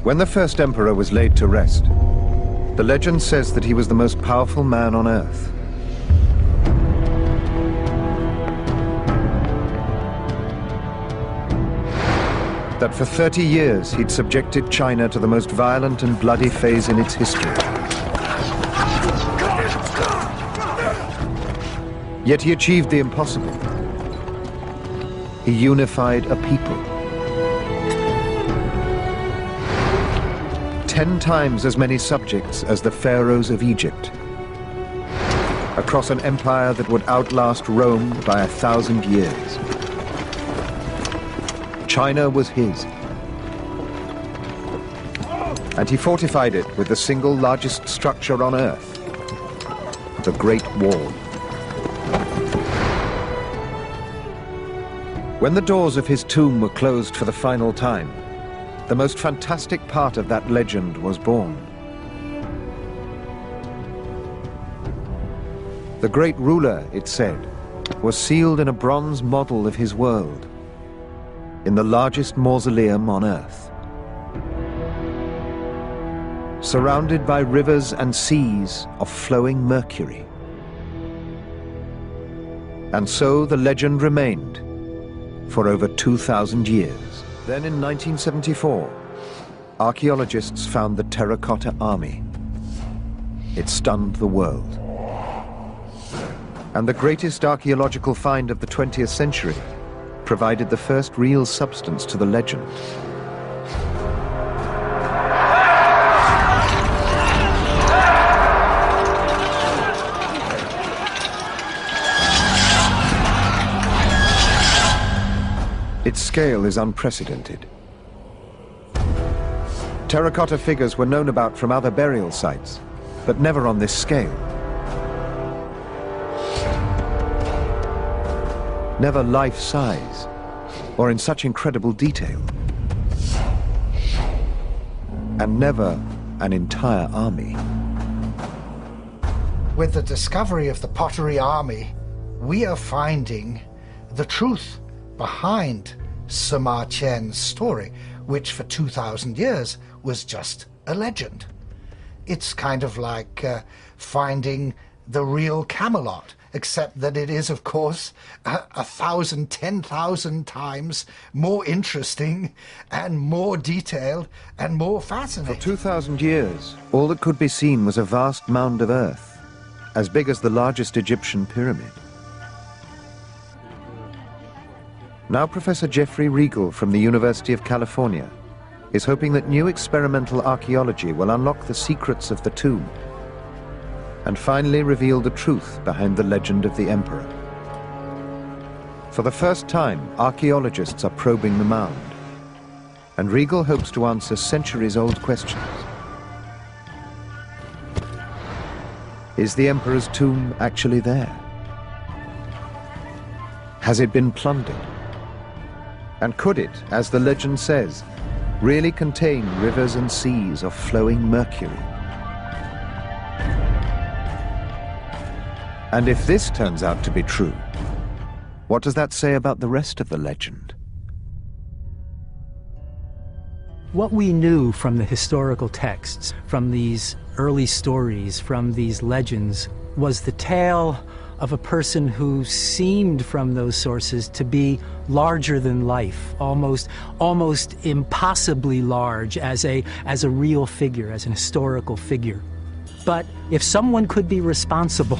When the first emperor was laid to rest, the legend says that he was the most powerful man on earth. That for 30 years he'd subjected China to the most violent and bloody phase in its history. Yet he achieved the impossible. He unified a people. 10 times as many subjects as the pharaohs of Egypt, across an empire that would outlast Rome by 1,000 years. China was his, and he fortified it with the single largest structure on earth, the Great Wall. When the doors of his tomb were closed for the final time, the most fantastic part of that legend was born. The great ruler, it said, was sealed in a bronze model of his world, in the largest mausoleum on earth. Surrounded by rivers and seas of flowing mercury. And so the legend remained for over 2,000 years. Then in 1974, archaeologists found the Terracotta Army. It stunned the world. And the greatest archaeological find of the 20th century provided the first real substance to the legend. Its scale is unprecedented. Terracotta figures were known about from other burial sites, but never on this scale. Never life-size, or in such incredible detail. And never an entire army. With the discovery of the Pottery Army, we are finding the truth behind Sima Qian's story, which for 2,000 years was just a legend. It's kind of like finding the real Camelot, except that it is, of course, 1,000, 10,000 times more interesting and more detailed and more fascinating. For 2,000 years, all that could be seen was a vast mound of earth, as big as the largest Egyptian pyramid. Now Professor Jeffrey Regal from the University of California is hoping that new experimental archaeology will unlock the secrets of the tomb and finally reveal the truth behind the legend of the emperor. For the first time, archaeologists are probing the mound, and Regal hopes to answer centuries-old questions. Is the emperor's tomb actually there? Has it been plundered? And could it, as the legend says, really contain rivers and seas of flowing mercury? And if this turns out to be true, what does that say about the rest of the legend? What we knew from the historical texts, from these early stories, from these legends, was the tale of a person who seemed from those sources to be larger than life, almost impossibly large as a real figure, as an historical figure. But if someone could be responsible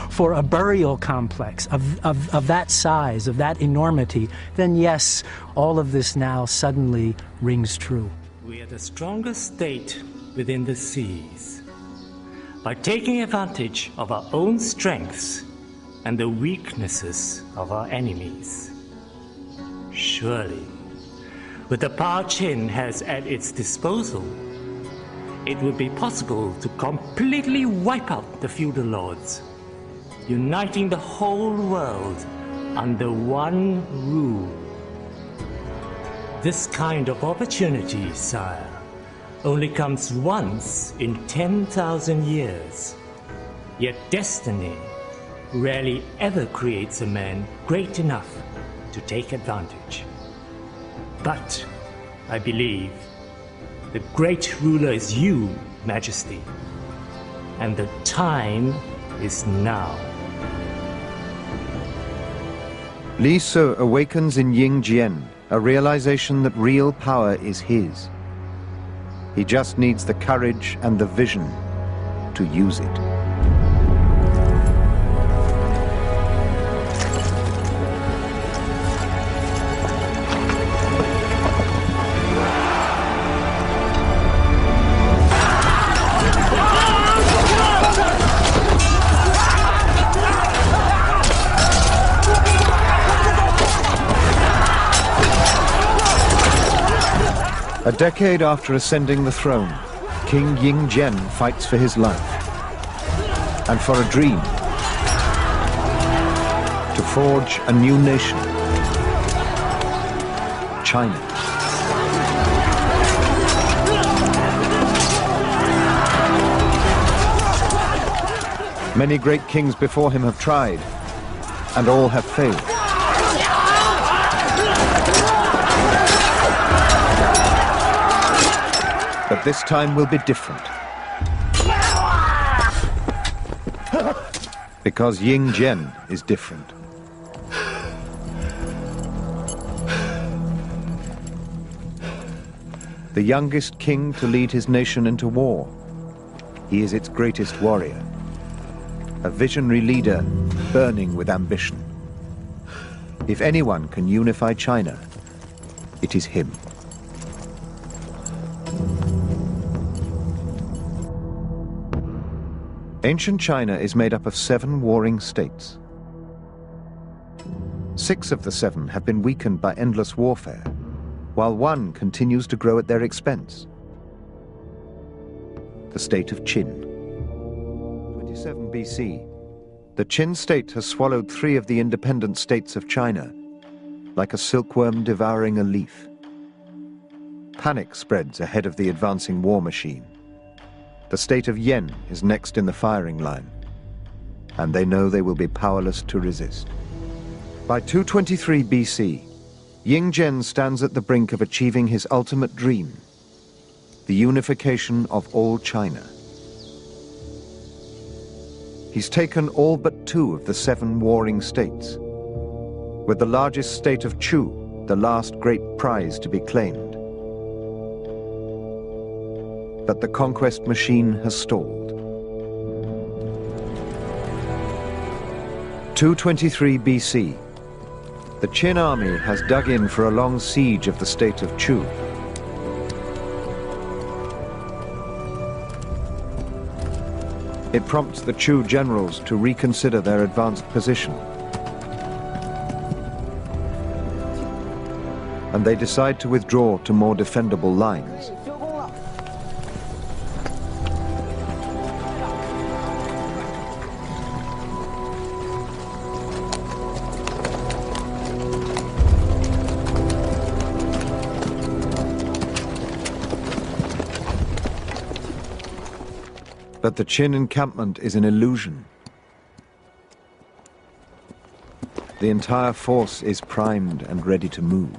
for a burial complex of that size, of that enormity, then yes, all of this now suddenly rings true. We are the strongest state within the seas. By taking advantage of our own strengths and the weaknesses of our enemies. Surely, with the power Qin has at its disposal, it would be possible to completely wipe out the feudal lords, uniting the whole world under one rule. This kind of opportunity, sire, only comes once in 10,000 years. Yet destiny rarely ever creates a man great enough to take advantage. But I believe The great ruler is you, Majesty, and the time is now. Li Se awakens in Ying Jian a realization that real power is his. He just needs the courage and the vision to use it. A decade after ascending the throne, King Ying Jian fights for his life and for a dream to forge a new nation, China. Many great kings before him have tried, and all have failed. But this time will be different. Because Ying Jian is different. The youngest king to lead his nation into war. He is its greatest warrior. A visionary leader burning with ambition. If anyone can unify China, it is him. Ancient China is made up of 7 warring states. 6 of the 7 have been weakened by endless warfare, while 1 continues to grow at their expense. The state of Qin. 27 BC, the Qin state has swallowed 3 of the independent states of China, like a silkworm devouring a leaf. Panic spreads ahead of the advancing war machine. The state of Yen is next in the firing line, and they know they will be powerless to resist. By 223 BC, Ying Jian stands at the brink of achieving his ultimate dream, the unification of all China. He's taken all but 2 of the 7 warring states, with the largest state of Chu, the last great prize to be claimed. But the conquest machine has stalled. 223 BC. The Qin army has dug in for a long siege of the state of Chu. It prompts the Chu generals to reconsider their advanced position. And they decide to withdraw to more defendable lines. But the Qin encampment is an illusion. The entire force is primed and ready to move.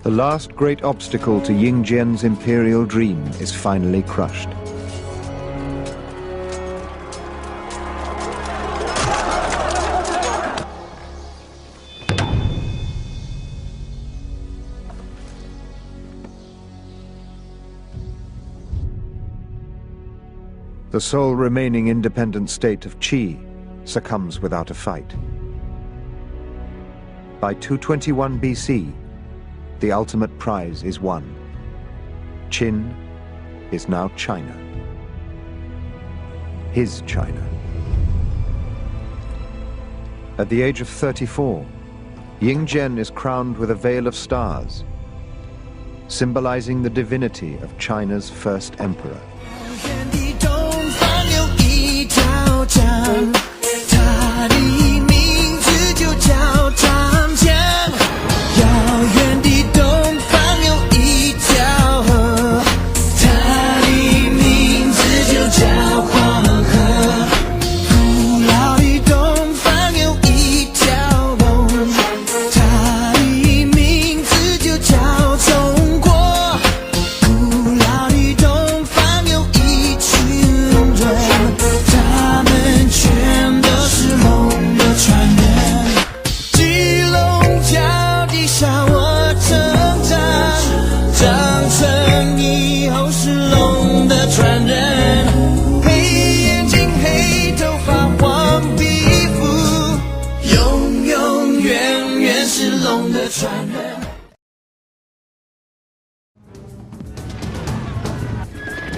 The last great obstacle to Ying Jian's imperial dream is finally crushed. The sole remaining independent state of Qi succumbs without a fight. By 221 BC, the ultimate prize is won. Qin is now China. His China. At the age of 34, Ying Zhen is crowned with a veil of stars, symbolizing the divinity of China's first emperor.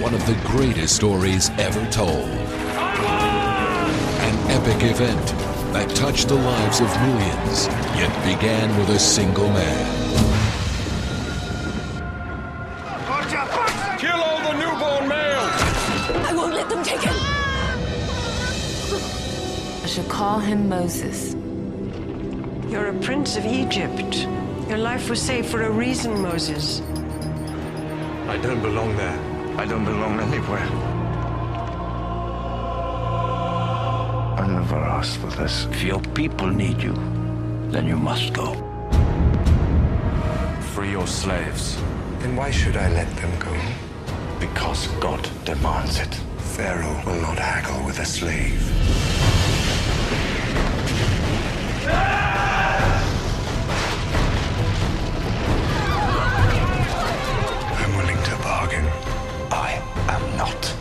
One of the greatest stories ever told. An epic event that touched the lives of millions, yet began with a single man. Kill all the newborn males! I won't let them take him! I shall call him Moses. You're a prince of Egypt. Your life was saved for a reason, Moses. I don't belong there. I don't belong anywhere. I never asked for this. If your people need you, then you must go. Free your slaves. Then why should I let them go? Because God demands it. Pharaoh will not haggle with a slave. I'm willing to bargain. I am not.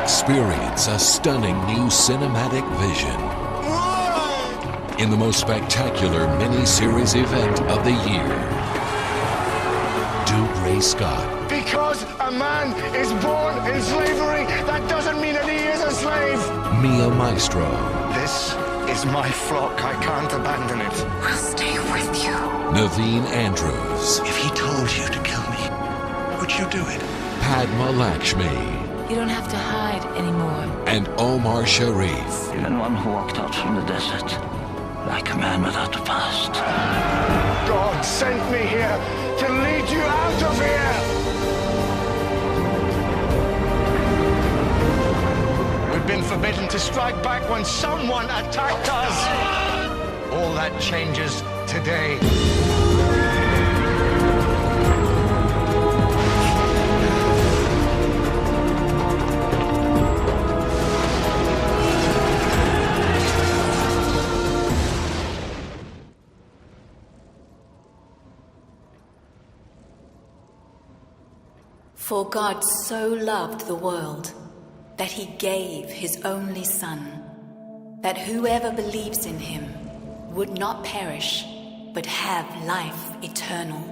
Experience a stunning new cinematic vision in the most spectacular mini-series event of the year. Duke Ray Scott. Because a man is born in slavery, that doesn't mean that he is a slave. Mia Maestro. This is my flock. I can't abandon it. We'll stay with you. Naveen Andrews. If he told you to kill me, would you do it? Padma Lakshmi. You don't have to hide anymore. And Omar Sharif. Even one who walked out from the desert, like a man without a past. God sent me here to lead you out of here. We've been forbidden to strike back when someone attacked us. All that changes today. For God so loved the world that he gave his only Son, that whoever believes in him would not perish, but have life eternal.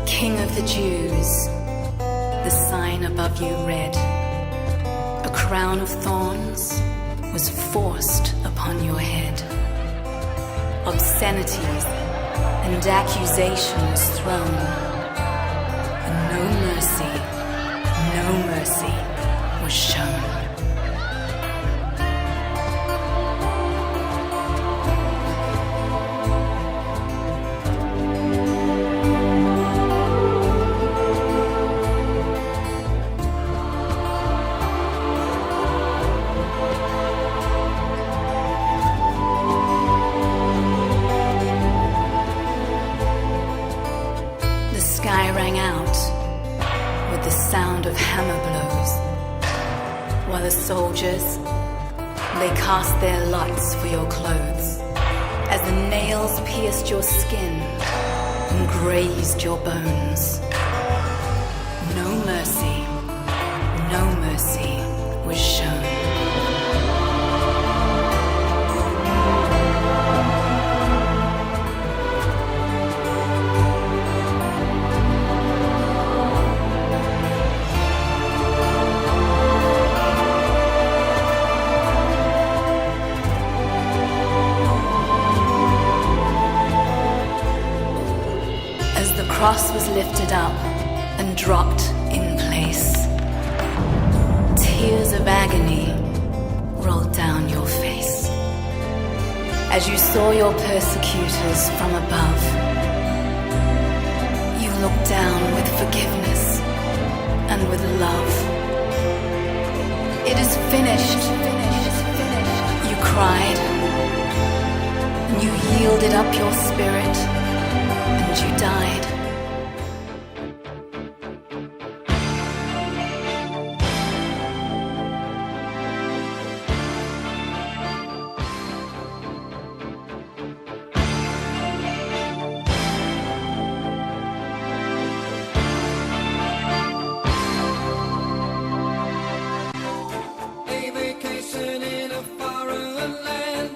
King of the Jews, the sign above you read, a crown of thorns was forced upon your head. Obscenities and accusations thrown, and no mercy mercy was shown. The sky rang out with the sound of hammer blows, while the soldiers, they cast their lots for your clothes, as the nails pierced your skin and grazed your bones. No mercy was shown. As the cross was lifted up and dropped in place, tears of agony rolled down your face. As you saw your persecutors from above, you looked down with forgiveness and with love. It is finished, you cried, and you yielded up your spirit, and you died. A vacation in a foreign land.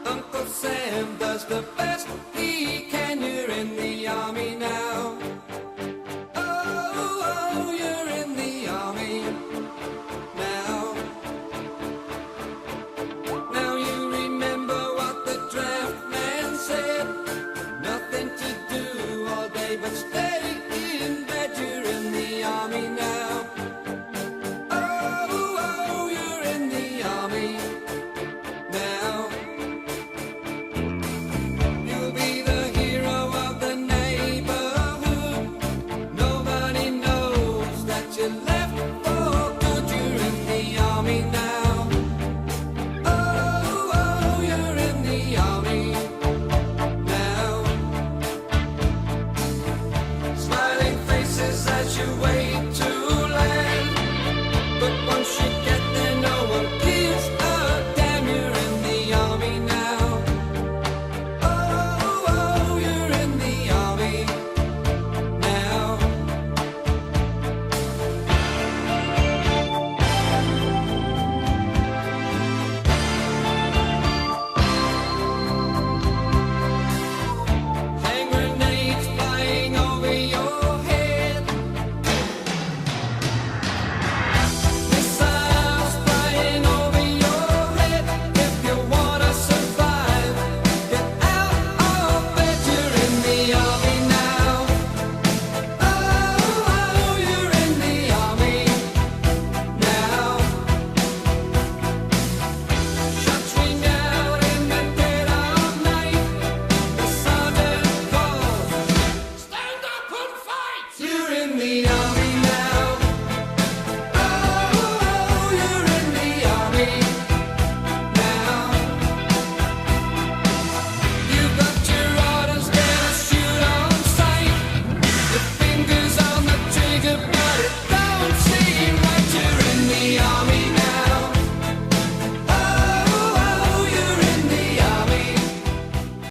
Uncle Sam does the best he can. You're in the army now. Oh, you're in the army now. Now you remember what the draft man said. Nothing to do all day but stay